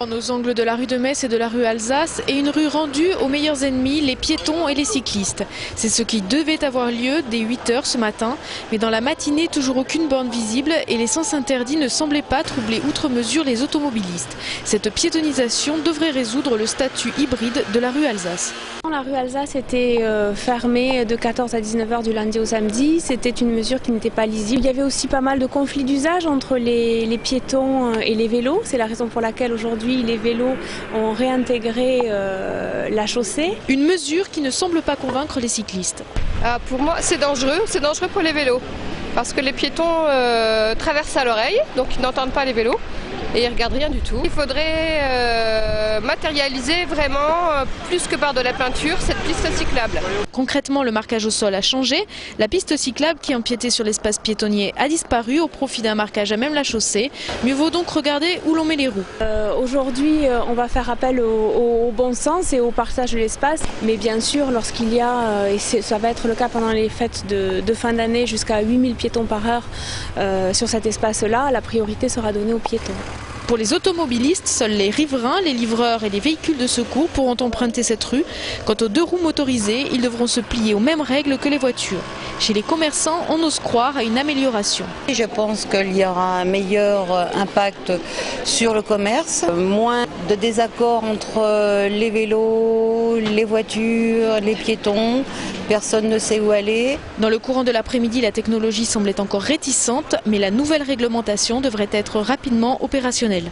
Aux angles de la rue de Metz et de la rue Alsace et une rue rendue aux meilleurs ennemis, les piétons et les cyclistes. C'est ce qui devait avoir lieu dès 8 h ce matin, mais dans la matinée, toujours aucune borne visible et les sens interdits ne semblaient pas troubler outre mesure les automobilistes. Cette piétonisation devrait résoudre le statut hybride de la rue Alsace. La rue Alsace était fermée de 14 à 19 h du lundi au samedi. C'était une mesure qui n'était pas lisible. Il y avait aussi pas mal de conflits d'usage entre les piétons et les vélos. C'est la raison pour laquelle aujourd'hui les vélos ont réintégré la chaussée. Une mesure qui ne semble pas convaincre les cyclistes. Pour moi, c'est dangereux pour les vélos. Parce que les piétons traversent à l'oreille, donc ils n'entendent pas les vélos. Et ils ne regardent rien du tout. Il faudrait matérialiser vraiment, plus que par de la peinture, cette piste cyclable. Concrètement, le marquage au sol a changé. La piste cyclable qui empiétait sur l'espace piétonnier a disparu au profit d'un marquage à même la chaussée. Mieux vaut donc regarder où l'on met les roues. Aujourd'hui, on va faire appel au bon sens et au partage de l'espace. Mais bien sûr, lorsqu'il y a, et ça va être le cas pendant les fêtes de fin d'année, jusqu'à 8000 piétons par heure sur cet espace-là, la priorité sera donnée aux piétons. Pour les automobilistes, seuls les riverains, les livreurs et les véhicules de secours pourront emprunter cette rue. Quant aux deux roues motorisées, ils devront se plier aux mêmes règles que les voitures. Chez les commerçants, on ose croire à une amélioration. Je pense qu'il y aura un meilleur impact sur le commerce, moins de désaccords entre les vélos, les voitures, les piétons. Personne ne sait où aller. Dans le courant de l'après-midi, la technologie semblait encore réticente, mais la nouvelle réglementation devrait être rapidement opérationnelle.